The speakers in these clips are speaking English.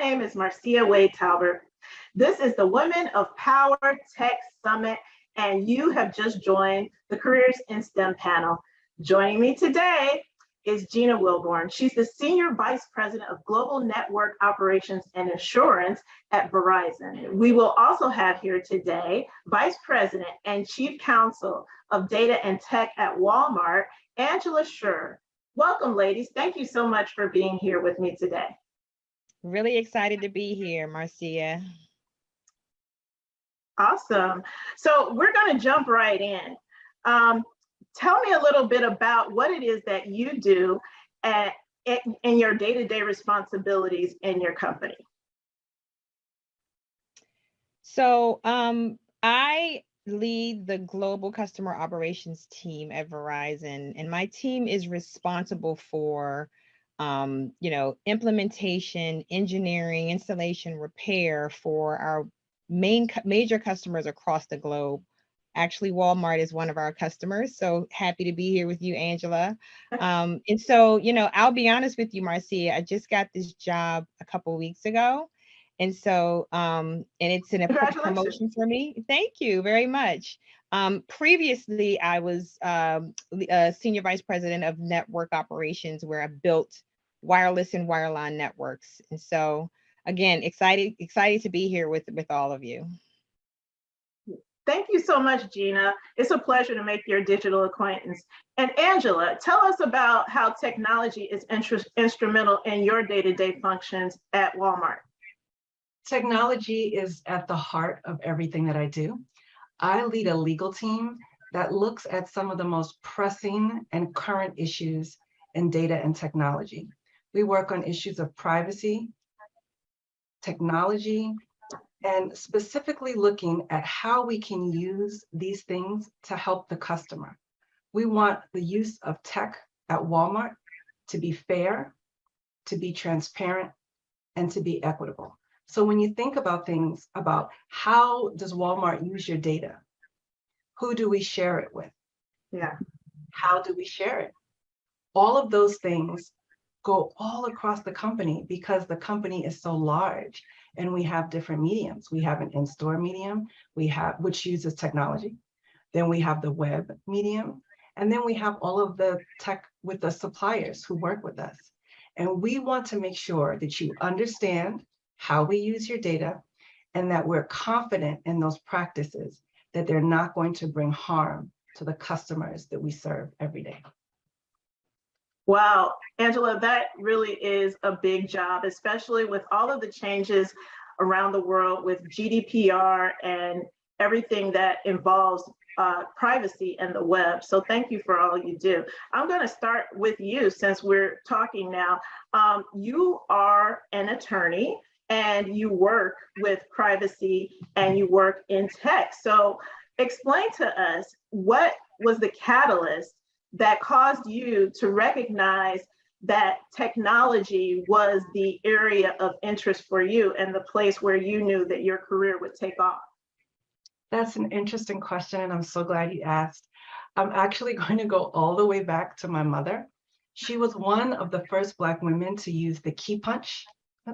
name is Marcia Talbert. This is the Women of Power Tech Summit, and you have just joined the Careers in STEM panel. Joining me today is Genia Wilbourn. She's the Senior Vice President of Global Network Operations and Assurance at Verizon. We will also have here today Vice President and Chief Counsel of Data and Tech at Walmart, Angela Sherrer. Welcome, ladies. Thank you so much for being here with me today. Really excited to be here, Marcia. Awesome. So we're going to jump right in. Tell me a little bit about what it is that you do in your day-to-day responsibilities in your company. So I lead the global customer operations team at Verizon, and my team is responsible for implementation, engineering, installation, repair for our major customers across the globe. Actually, Walmart is one of our customers, so happy to be here with you, Angela. And so, I'll be honest with you, Marcia, I just got this job a couple of weeks ago. And so, and it's a promotion for me. Thank you very much. Previously, I was a Senior Vice President of Network Operations, where I built wireless and wireline networks. And so, again, excited to be here with all of you. Thank you so much, Gina. It's a pleasure to make your digital acquaintance. And Angela, tell us about how technology is instrumental in your day-to-day functions at Walmart. Technology is at the heart of everything that I do. I lead a legal team that looks at some of the most pressing and current issues in data and technology. We work on issues of privacy, technology, and specifically looking at how we can use these things to help the customer. We want the use of tech at Walmart to be fair, to be transparent, and to be equitable. So when you think about things about how does Walmart use your data, who do we share it with? Yeah. How do we share it? All of those things go all across the company because the company is so large and we have different mediums. We have an in-store medium, which uses technology. Then we have the web medium. And then we have all of the tech with the suppliers who work with us. And we want to make sure that you understand how we use your data and that we're confident in those practices, that they're not going to bring harm to the customers that we serve every day. Wow, Angela, that really is a big job, especially with all of the changes around the world with GDPR and everything that involves privacy and the web. So thank you for all you do. I'm going to start with you since we're talking now. You are an attorney and you work with privacy and you work in tech. So explain to us, what was the catalyst that caused you to recognize that technology was the area of interest for you and the place where you knew that your career would take off? That's an interesting question, and I'm so glad you asked. I'm actually going to go all the way back to my mother. She was one of the first Black women to use the key punch.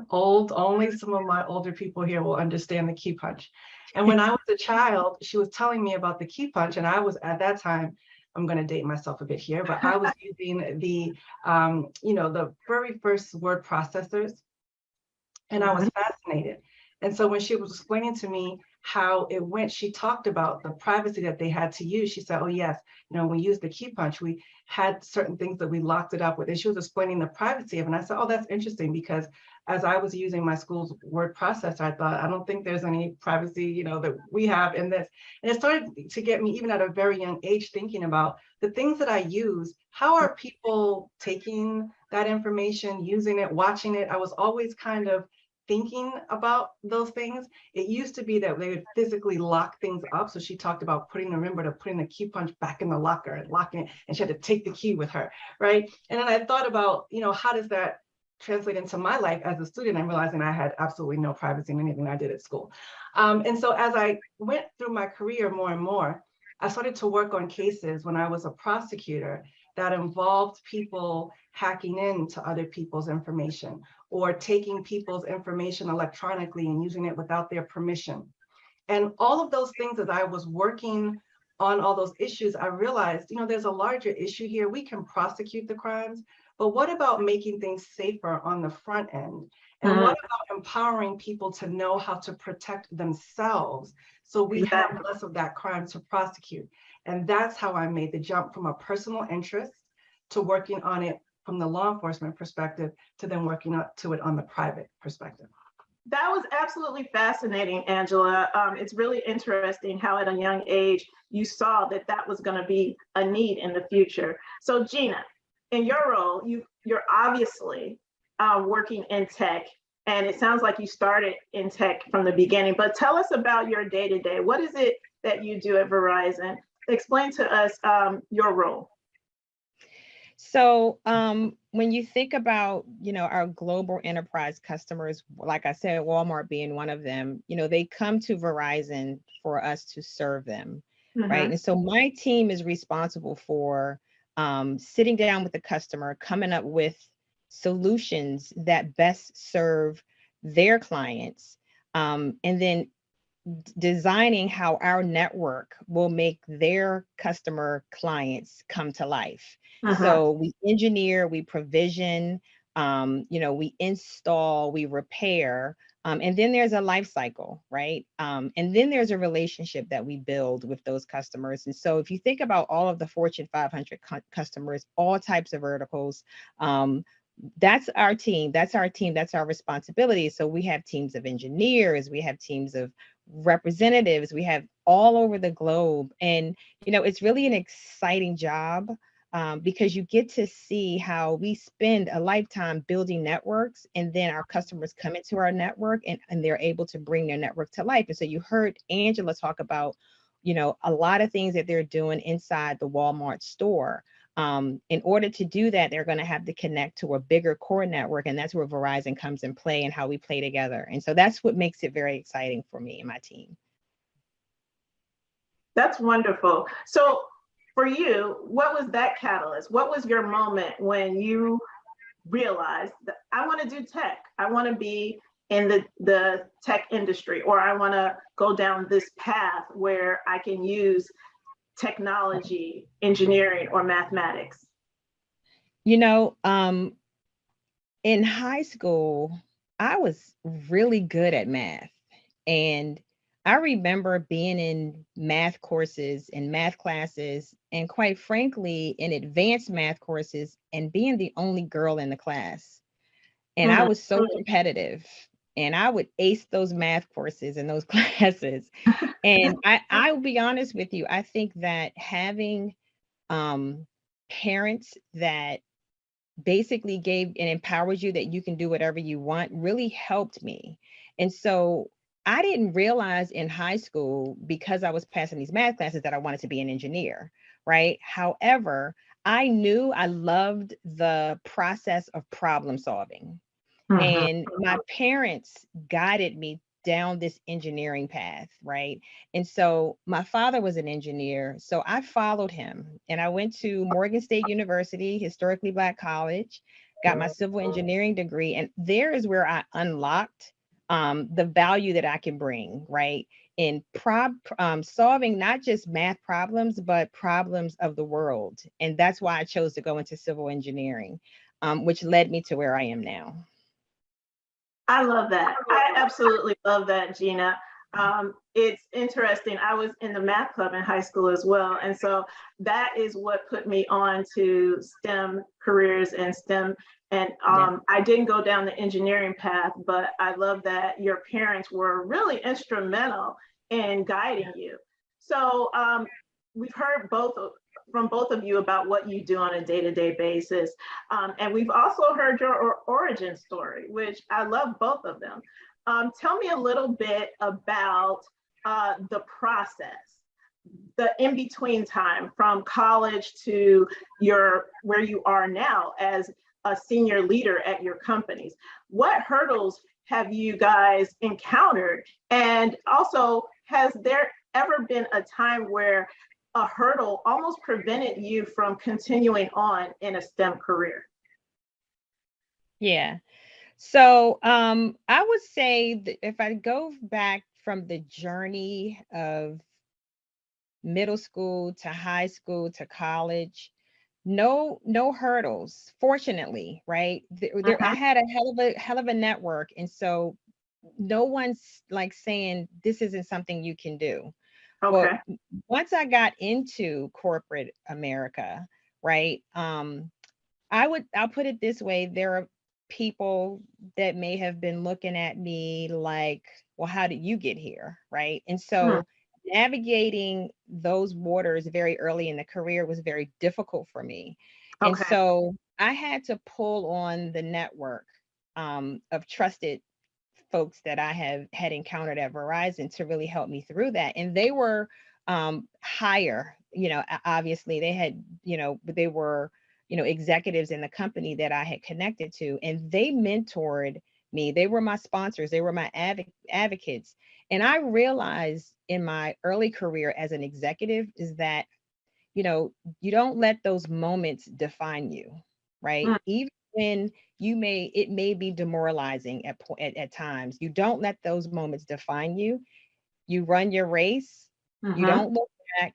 Only some of my older people here will understand the key punch. And when I was a child, she was telling me about the key punch, and I was at that time, I'm going to date myself a bit here, but I was using the very first word processors, and I was fascinated. And so when she was explaining to me how it went, she talked about the privacy that they had to use. She said, oh yes, we used the key punch, we had certain things that we locked it up with. And she was explaining the privacy of it. And I said, oh, that's interesting, because as I was using my school's word processor, I thought, I don't think there's any privacy, that we have in this. And it started to get me, even at a very young age, thinking about the things that I use. How are people taking that information, using it, watching it? I was always kind of thinking about those things. It used to be that they would physically lock things up. So she talked about putting the key punch back in the locker and locking it, and she had to take the key with her, right? And then I thought about, how does that translate into my life as a student? I'm realizing I had absolutely no privacy in anything I did at school. And so as I went through my career more and more, I started to work on cases when I was a prosecutor that involved people hacking into other people's information or taking people's information electronically and using it without their permission. And all of those things, as I was working on all those issues, I realized, there's a larger issue here. We can prosecute the crimes, but what about making things safer on the front end? And what about empowering people to know how to protect themselves so we have less of that crime to prosecute? And that's how I made the jump from a personal interest to working on it from the law enforcement perspective to then working up to it on the private perspective. That was absolutely fascinating, Angela. It's really interesting how at a young age you saw that that was going to be a need in the future. So Gina, in your role, you're obviously working in tech, and it sounds like you started in tech from the beginning, but tell us about your day-to-day. What is it that you do at Verizon? Explain to us your role. So when you think about, our global enterprise customers, like I said, Walmart being one of them, they come to Verizon for us to serve them, right? And so my team is responsible for sitting down with the customer, coming up with solutions that best serve their clients, and then designing how our network will make their customer clients come to life. So we engineer, we provision, we install, we repair, and then there's a life cycle, right? And then there's a relationship that we build with those customers. And so if you think about all of the Fortune 500 customers, all types of verticals, that's our team. That's our responsibility. So we have teams of engineers, we have teams of representatives, we have all over the globe. And, it's really an exciting job because you get to see how we spend a lifetime building networks, and then our customers come into our network and they're able to bring their network to life. And so you heard Angela talk about, a lot of things that they're doing inside the Walmart store. In order to do that, they're going to have to connect to a bigger core network, and that's where Verizon comes in play and how we play together. And so that's what makes it very exciting for me and my team. That's wonderful. So for you, what was that catalyst? What was your moment when you realized that I want to do tech? I want to be in the tech industry, or I want to go down this path where I can use technology, engineering, or mathematics? In high school, I was really good at math. And I remember being in math courses and math classes, and quite frankly, in advanced math courses, and being the only girl in the class. And I was so competitive, and I would ace those math courses and those classes. And I will be honest with you, I think that having parents that basically gave and empowered you that you can do whatever you want really helped me. And so I didn't realize in high school, because I was passing these math classes, that I wanted to be an engineer, right? However, I knew I loved the process of problem solving. And my parents guided me down this engineering path, right? And so my father was an engineer, so I followed him, and I went to Morgan State University, historically Black college, got my civil engineering degree, and there is where I unlocked the value that I can bring, right? In solving not just math problems, but problems of the world. And that's why I chose to go into civil engineering, which led me to where I am now. I love that. I absolutely love that, Gina. It's interesting. I was in the math club in high school as well. And so that is what put me on to STEM careers and STEM. And I didn't go down the engineering path, but I love that your parents were really instrumental in guiding you. So we've heard from both of you about what you do on a day-to-day basis. And we've also heard your origin story, which I love both of them. Tell me a little bit about the process, the in-between time from college to where you are now as a senior leader at your companies. What hurdles have you guys encountered? And also, has there ever been a time where a hurdle almost prevented you from continuing on in a STEM career? Yeah. So I would say that if I go back from the journey of middle school to high school to college, no hurdles, fortunately, right? I Mhm. had a hell of a network. And so no one's like saying this isn't something you can do. But Okay. once I got into corporate America, right? I'll put it this way, there are people that may have been looking at me like, well, how did you get here? Right. And Hmm. so navigating those waters very early in the career was very difficult for me. And Okay. so I had to pull on the network of trusted folks that I have had encountered at Verizon to really help me through that. And they were higher, obviously they had, they were, executives in the company that I had connected to, and they mentored me. They were my sponsors, they were my advocates. And I realized in my early career as an executive is that, you don't let those moments define you, right? Hmm. Even when it may be demoralizing at times. You don't let those moments define you. You run your race. You Mhm. don't look back,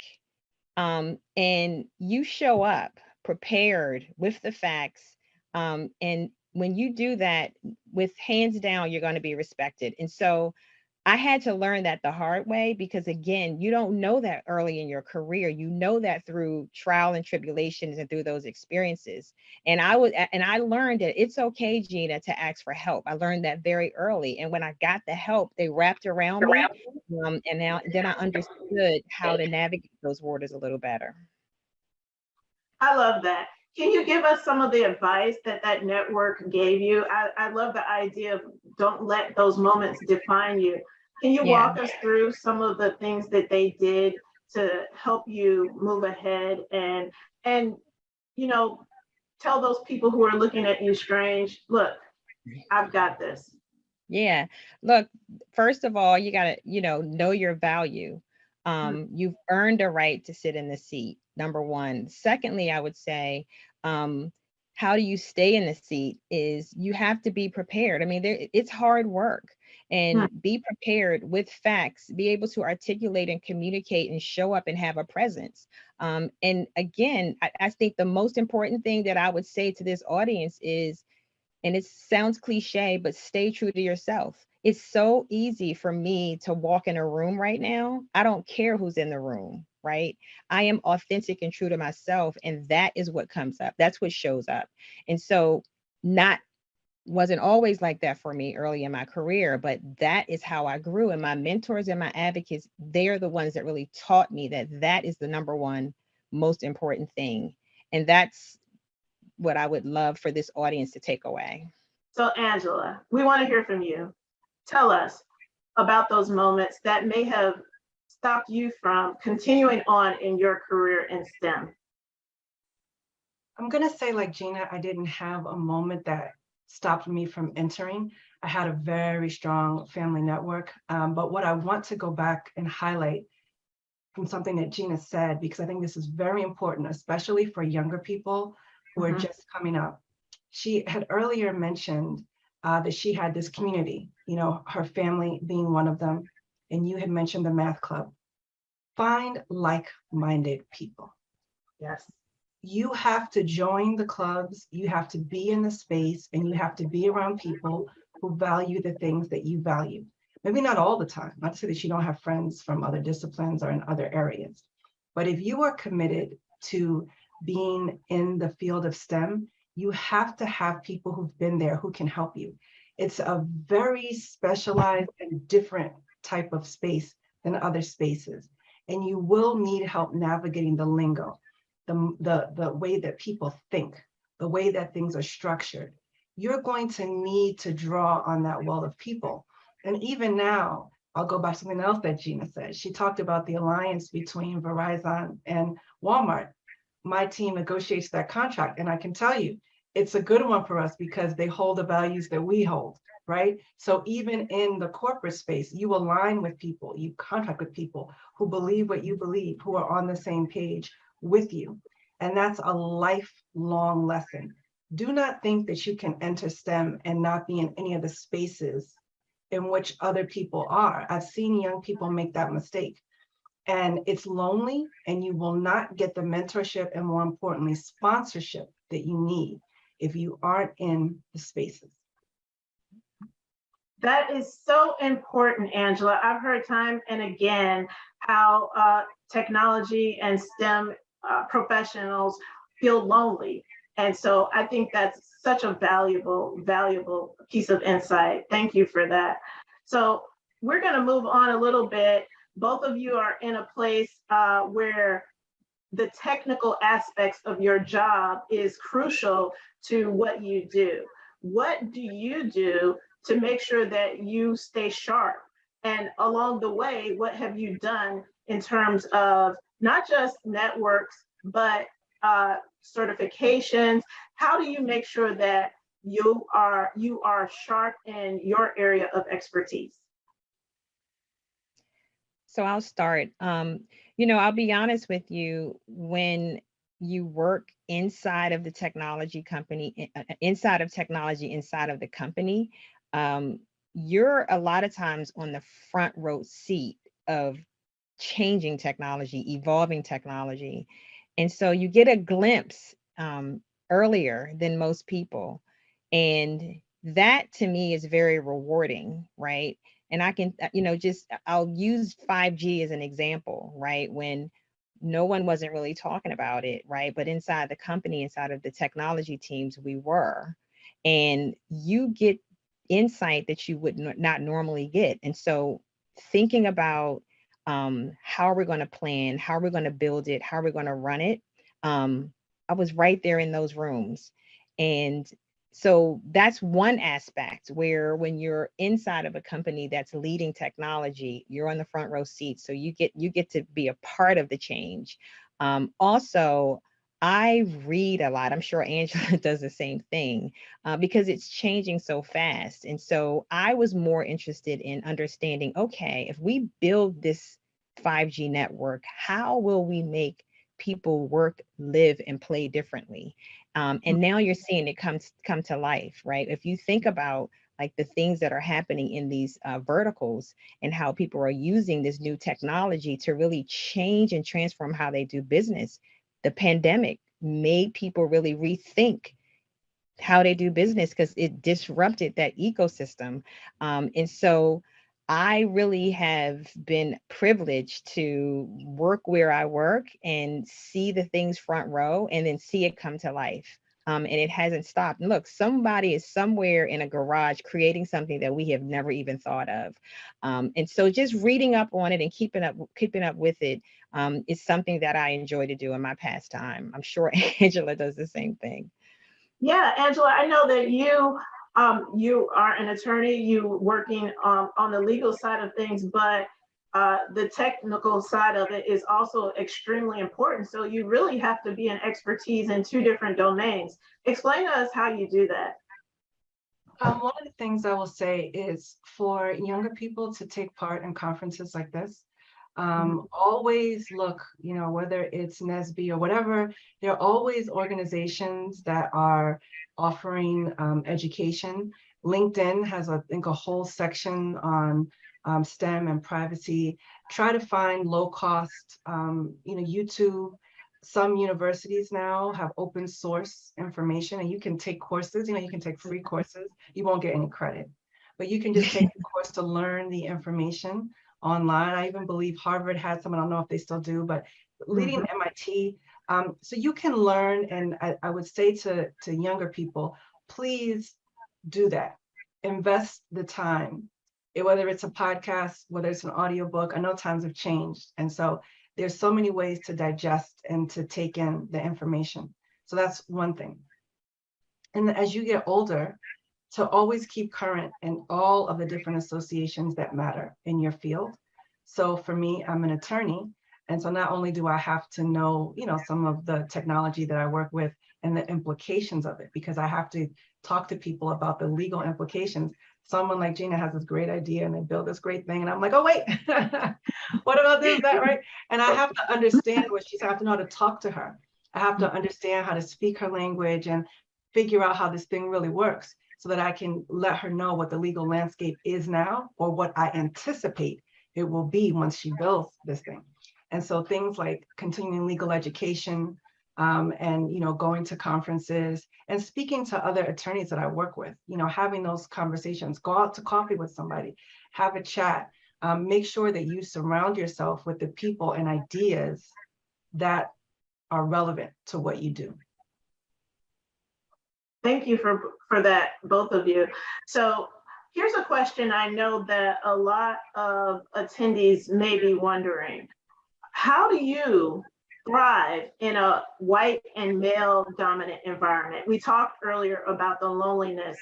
and you show up prepared with the facts. And when you do that, with hands down, you're going to be respected. And so I had to learn that the hard way because, again, you don't know that early in your career. You know that through trial and tribulations and through those experiences. And I learned that it's okay, Gina, to ask for help. I learned that very early. And when I got the help, they wrapped around me. And then I understood how to navigate those waters a little better. I love that. Can you give us some of the advice that that network gave you? I love the idea of don't let those moments define you. Can you Yeah. walk us through some of the things that they did to help you move ahead and you know tell those people who are looking at you strange, look, I've got this. Yeah. Look, first of all, you got to, know your value. Mm. You've earned a right to sit in the seat, number one. Secondly, I would say, how do you stay in the seat is you have to be prepared. I mean, it's hard work, Mm. and be prepared with facts, be able to articulate and communicate and show up and have a presence. And again, I think the most important thing that I would say to this audience is, and it sounds cliche, but stay true to yourself. It's so easy for me to walk in a room right now. I don't care who's in the room, right? I am authentic and true to myself. And that is what comes up. That's what shows up. And so, not wasn't always like that for me early in my career, but that is how I grew. And my mentors and my advocates, they're the ones that really taught me that that is the number one most important thing. And that's what I would love for this audience to take away. So Angela, we want to hear from you. Tell us about those moments that may have stopped you from continuing on in your career in STEM. I'm going to say, like Gina, I didn't have a moment that stopped me from entering. I had a very strong family network. But what I want to go back and highlight from something that Gina said, because I think this is very important, especially for younger people who are just coming up. She had earlier mentioned that she had this community, her family being one of them, and you had mentioned the math club. Find like-minded people. Yes. You have to join the clubs, you have to be in the space, and you have to be around people who value the things that you value. Maybe not all the time, not to say that you don't have friends from other disciplines or in other areas, but if you are committed to being in the field of STEM, you have to have people who've been there who can help you. It's a very specialized and different type of space than other spaces, and you will need help navigating the lingo. The way that people think, the way that things are structured. You're going to need to draw on that well of people. And even now, I'll go back to something else that Gina said. She talked about the alliance between Verizon and Walmart. My team negotiates that contract, and I can tell you, it's a good one for us because they hold the values that we hold, right? So even in the corporate space, you align with people, you contract with people who believe what you believe, who are on the same page with you. And that's a lifelong lesson. Do not think that you can enter STEM and not be in any of the spaces in which other people are. I've seen young people make that mistake. And it's lonely, and you will not get the mentorship and, more importantly, sponsorship that you need if you aren't in the spaces. That is so important, Angela. I've heard time and again how technology and STEM professionals feel lonely. And so I think that's such a valuable piece of insight. Thank you for that. So we're going to move on a little bit. Both of you are in a place where the technical aspects of your job is crucial to what you do. What do you do to make sure that you stay sharp? And along the way, what have you done in terms of not just networks, but certifications? How do you make sure that you are sharp in your area of expertise? So I'll start. I'll be honest with you, when you work inside of the technology company, inside of the company, you're a lot of times on the front row seat of changing technology, evolving technology. And so you get a glimpse earlier than most people. And that to me is very rewarding, right? And I can, I'll use 5G as an example, right? When no one wasn't really talking about it, right? But inside the company, inside of the technology teams, we were. And you get insight that you would not normally get. And so thinking about how are we going to plan, how are we going to build it, how are we going to run it, I was right there in those rooms. And so that's one aspect where when you're inside of a company that's leading technology, you're on the front row seat. So you get to be a part of the change. Also, I read a lot. I'm sure Angela does the same thing because it's changing so fast. And so I was more interested in understanding, okay, if we build this 5G network, how will we make people work, live, and play differently? And now you're seeing it come to life, right? If you think about like the things that are happening in these verticals and how people are using this new technology to really change and transform how they do business, the pandemic made people really rethink how they do business because it disrupted that ecosystem. And so I really have been privileged to work where I work and see the things front row and then see it come to life. And it hasn't stopped. And look, somebody is somewhere in a garage creating something that we have never even thought of. And so just reading up on it and keeping up with it is something that I enjoy to do in my pastime. I'm sure Angela does the same thing. Yeah, Angela, I know that you are an attorney, you working on the legal side of things, but the technical side of it is also extremely important. So you really have to be an expertise in two different domains. Explain to us how you do that. One of the things I will say is for younger people to take part in conferences like this, always look, whether it's NSBE or whatever, there are always organizations that are offering education. LinkedIn has, I think, a whole section on STEM and privacy. Try to find low cost, YouTube. Some universities now have open source information and you can take courses, you can take free courses. You won't get any credit, but you can just take the course to learn the information online. I even believe Harvard had some, I don't know if they still do, but leading MIT. So you can learn, and I would say to younger people, please do that. Invest the time, whether it's a podcast, whether it's an audiobook. I know times have changed. And so there's so many ways to digest and to take in the information. So that's one thing. And as you get older, to always keep current in all of the different associations that matter in your field. So for me, I'm an attorney. And so not only do I have to know, some of the technology that I work with and the implications of it, because I have to talk to people about the legal implications. Someone like Genia has this great idea and they build this great thing. And I'm like, oh, wait, what about this, that, right? And I have to understand what she's, I have to know how to talk to her. I have to understand how to speak her language and figure out how this thing really works so that I can let her know what the legal landscape is now or what I anticipate it will be once she builds this thing. And so things like continuing legal education, and going to conferences and speaking to other attorneys that I work with, having those conversations, go out to coffee with somebody, have a chat, make sure that you surround yourself with the people and ideas that are relevant to what you do. Thank you for that, both of you. So here's a question I know that a lot of attendees may be wondering. How do you thrive in a white and male dominant environment? We talked earlier about the loneliness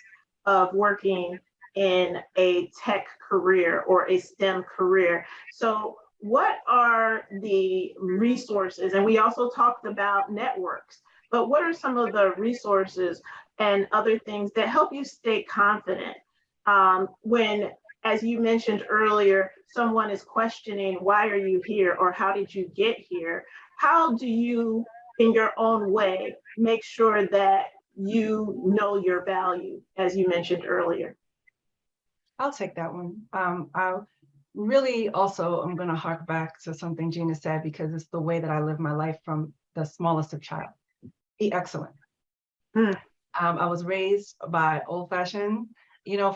of working in a tech career or a STEM career. So what are the resources? And we also talked about networks, but what are some of the resources and other things that help you stay confident when, as you mentioned earlier, someone is questioning, why are you here? Or how did you get here? How do you, in your own way, make sure that you know your value, as you mentioned earlier? I'll take that one. I'll really also, I'm going to hark back to something Genia said, because it's the way that I live my life from the smallest of child. Be excellent. I was raised by old-fashioned,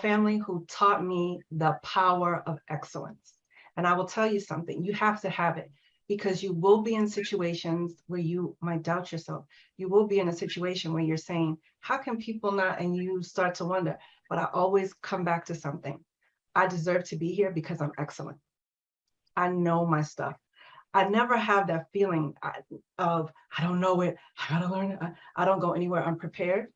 family who taught me the power of excellence. And I will tell you something, you have to have it, because you will be in situations where you might doubt yourself. You will be in a situation where you're saying, how can people not, and you start to wonder, but I always come back to something. I deserve to be here because I'm excellent. I know my stuff. I never have that feeling of, I don't know it, I gotta learn it. I don't go anywhere unprepared.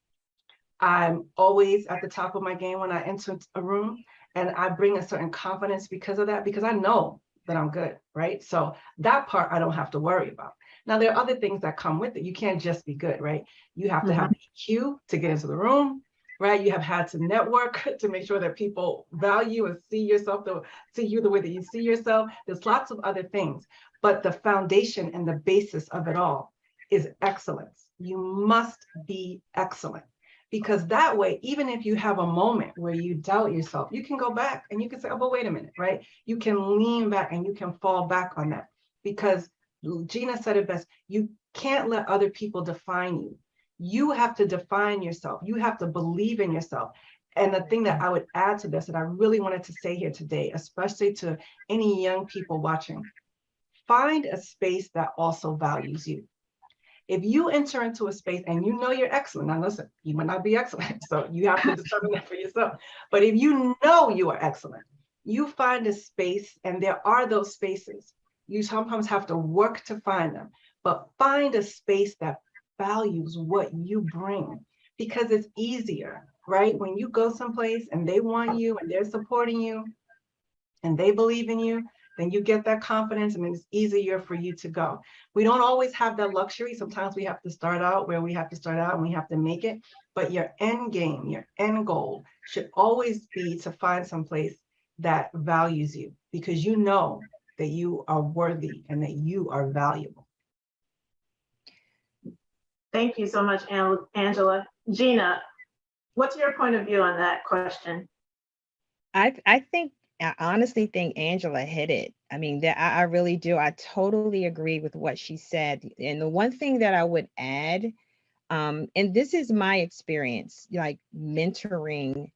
I'm always at the top of my game when I enter a room, and I bring a certain confidence because of that, because I know that I'm good, right? So that part I don't have to worry about. Now, there are other things that come with it. You can't just be good, right? You have to have EQ to get into the room, right? You have had to network to make sure that people value and see yourself, see you the way that you see yourself. There's lots of other things, but the foundation and the basis of it all is excellence. You must be excellent. Because that way, even if you have a moment where you doubt yourself, you can go back and you can say, oh, but wait a minute, right? You can lean back and you can fall back on that. Because Genia said it best, you can't let other people define you. You have to define yourself. You have to believe in yourself. And the thing that I would add to this that I really wanted to say here today, especially to any young people watching, find a space that also values you. If you enter into a space and you know you're excellent, now listen, you might not be excellent, so you have to determine that for yourself. But if you know you are excellent, you find a space, and there are those spaces. You sometimes have to work to find them, but find a space that values what you bring, because it's easier, right? When you go someplace and they want you and they're supporting you and they believe in you, then you get that confidence and it's easier for you to go. We don't always have that luxury. Sometimes we have to start out where we have to start out and we have to make it. But your end game, your end goal should always be to find some place that values you, because you know that you are worthy and that you are valuable. Thank you so much, Angela. Genia, what's your point of view on that question? I honestly think Angela hit it. I mean, that I really do. I totally agree with what she said. And the one thing that I would add, and this is my experience, like mentoring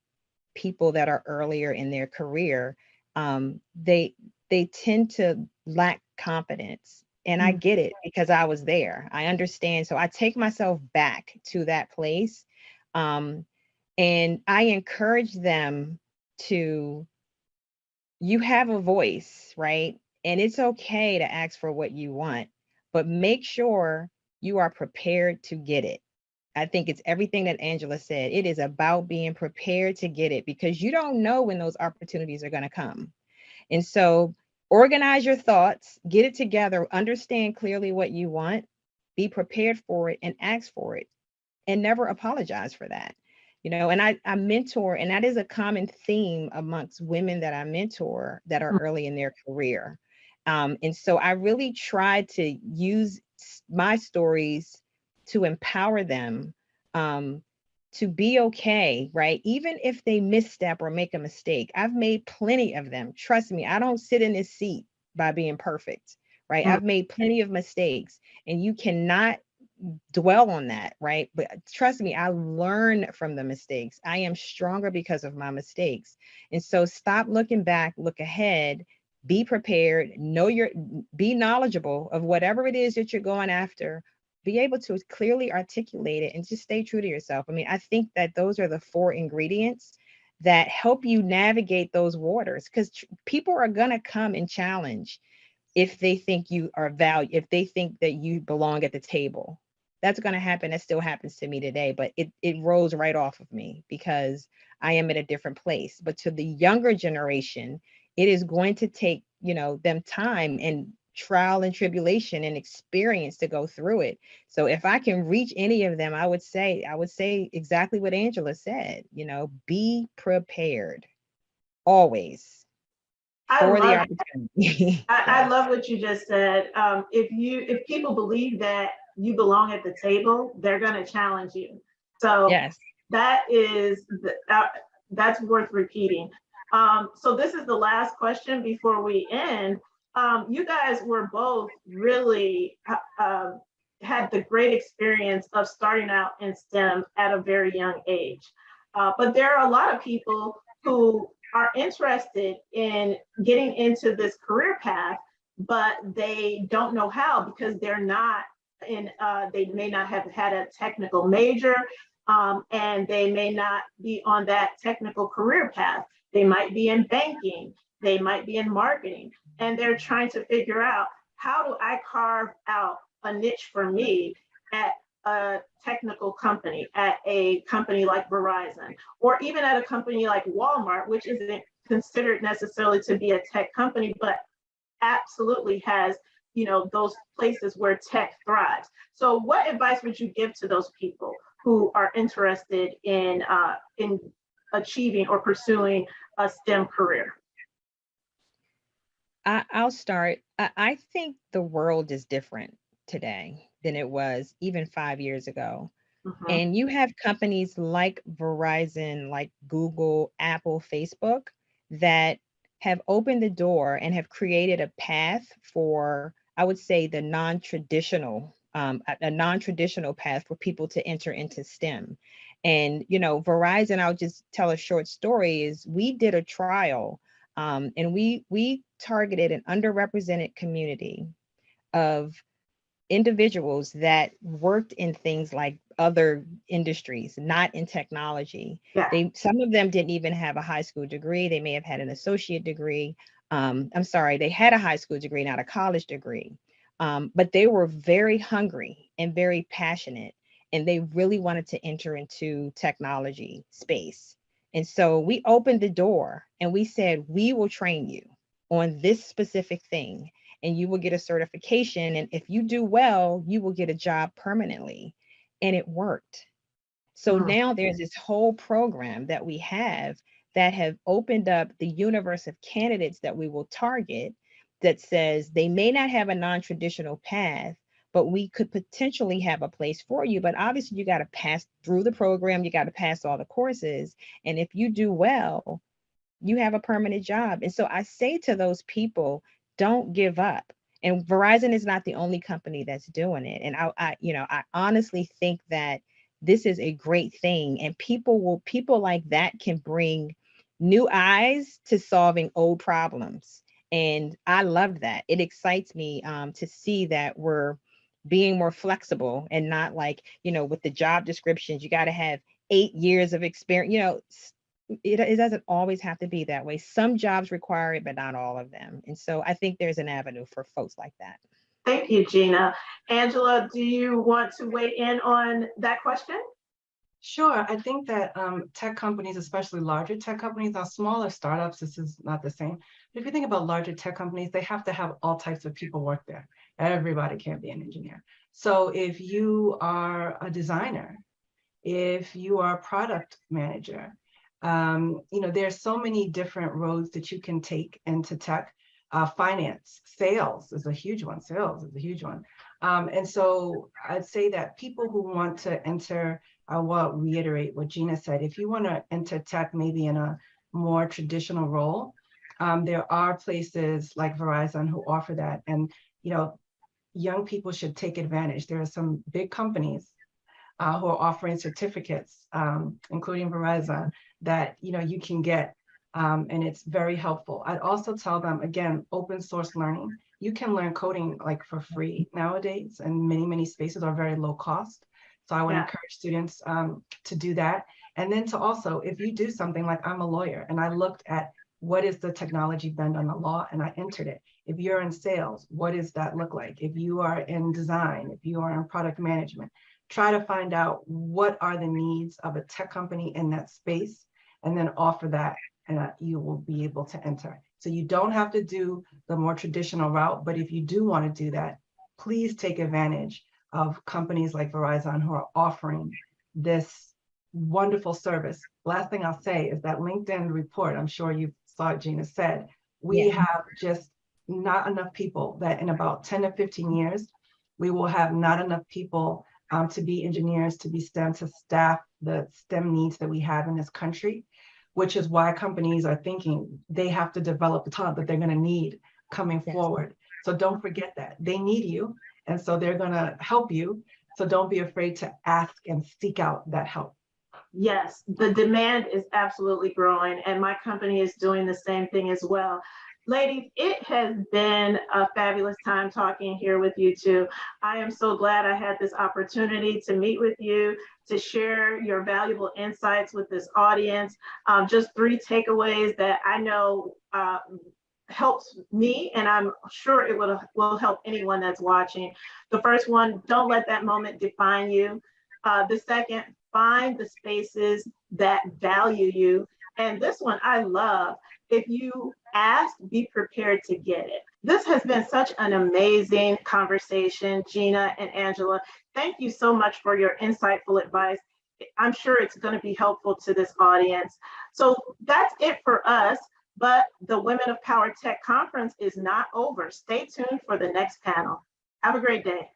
people that are earlier in their career, they tend to lack confidence. And I get it because I was there. I understand. So I take myself back to that place. And I encourage them to, you have a voice, right? And it's okay to ask for what you want, but make sure you are prepared to get it. I think it's everything that Angela said. It is about being prepared to get it, because you don't know when those opportunities are going to come. And so organize your thoughts, get it together, understand clearly what you want, be prepared for it, and ask for it. and never apologize for that. You know, and I mentor, and that is a common theme amongst women that I mentor that are early in their career. And so I really try to use my stories to empower them, to be okay, right? Even if they misstep or make a mistake. I've made plenty of them. Trust me, I don't sit in this seat by being perfect, right? I've made plenty of mistakes, and you cannot dwell on that, right? But trust me, I learn from the mistakes. I am stronger because of my mistakes. And so stop looking back, look ahead, be prepared, be knowledgeable of whatever it is that you're going after, be able to clearly articulate it, and just stay true to yourself. I mean, I think that those are the 4 ingredients that help you navigate those waters, because people are going to come and challenge if they think you are valued, if they think that you belong at the table. That's going to happen. That still happens to me today, but it rolls right off of me because I am at a different place. But to the younger generation, it is going to take, you know, them time and trial and tribulation and experience to go through it. So if I can reach any of them, I would say exactly what Angela said, you know, be prepared always for the opportunity. I love what you just said. If people believe that you belong at the table, they're going to challenge you. So yes, that's worth repeating. So this is the last question before we end. You guys were both really had the great experience of starting out in STEM at a very young age. But there are a lot of people who are interested in getting into this career path, but they don't know how because they're not they may not have had a technical major, and they may not be on that technical career path. They might be in banking, they might be in marketing, and they're trying to figure out, how do I carve out a niche for me at a technical company, at a company like Verizon, or even at a company like Walmart, which isn't considered necessarily to be a tech company, but absolutely has, you know, those places where tech thrives. So what advice would you give to those people who are interested in achieving or pursuing a STEM career? I'll start. I think the world is different today than it was even 5 years ago. And you have companies like Verizon, like Google, Apple, Facebook, that have opened the door and have created a path for, I would say, the non-traditional, a non-traditional path for people to enter into STEM. And, you know, Verizon, I'll just tell a short story, is we did a trial, and we targeted an underrepresented community of individuals that worked in things like other industries, not in technology. Yeah. Some of them didn't even have a high school degree. They may have had an associate degree. I'm sorry, they had a high school degree, not a college degree. But they were very hungry and very passionate, and they really wanted to enter into technology space. And so we opened the door and we said, we will train you on this specific thing, and you will get a certification. And if you do well, you will get a job permanently. And it worked. So now there's this whole program that we have that have opened up the universe of candidates that we will target, that says they may not have a non-traditional path, but we could potentially have a place for you. But obviously you got to pass through the program. You got to pass all the courses. And if you do well, you have a permanent job. And so I say to those people, don't give up. And Verizon is not the only company that's doing it. And I honestly think that this is a great thing. And people like that can bring new eyes to solving old problems. And I love that. It excites me to see that we're being more flexible and not like, with the job descriptions, you got to have 8 years of experience. It doesn't always have to be that way. Some jobs require it, but not all of them. And so I think there's an avenue for folks like that. Thank you, Gina. Angela, do you want to weigh in on that question? Sure. I think that tech companies, especially larger tech companies, now smaller startups, this is not the same. But if you think about larger tech companies, they have to have all types of people work there. Everybody can't be an engineer. So if you are a designer if you are a product manager. There's so many different roads that you can take into tech. Finance, sales is a huge one. And so I'd say that people who want to enter, I will reiterate what Gina said, if you want to enter tech maybe in a more traditional role, there are places like Verizon who offer that. And, young people should take advantage. There are some big companies who are offering certificates, including Verizon, that you can get, and it's very helpful. I'd also tell them, again, open source learning. You can learn coding like for free nowadays, and many spaces are very low cost. So I would encourage students to do that. And then to also, if you do something like, I'm a lawyer and I looked at what is the technology bend on the law and I entered it. If you're in sales, what does that look like? If you are in design, if you are in product management, try to find out what are the needs of a tech company in that space, and then offer that, and you will be able to enter. So you don't have to do the more traditional route, but if you do want to do that, please take advantage of companies like Verizon who are offering this wonderful service. Last thing I'll say is that LinkedIn report, I'm sure you saw it, Gina said, we have just not enough people that in about 10 to 15 years, we will have not enough people to be engineers, to be STEM, to staff the STEM needs that we have in this country, which is why companies are thinking they have to develop the talent that they're going to need coming forward. So don't forget that they need you. And so they're going to help you. So don't be afraid to ask and seek out that help. Yes, the demand is absolutely growing, and my company is doing the same thing as well. Ladies, it has been a fabulous time talking here with you two. I am so glad I had this opportunity to meet with you, to share your valuable insights with this audience. Just 3 takeaways that I know helps me, and I'm sure it will help anyone that's watching. The first one, don't let that moment define you. The second, find the spaces that value you. And this one I love. If you ask, be prepared to get it. This has been such an amazing conversation, Gina and Angela. Thank you so much for your insightful advice. I'm sure it's going to be helpful to this audience. So that's it for us, but the Women of Power Tech Conference is not over. Stay tuned for the next panel. Have a great day.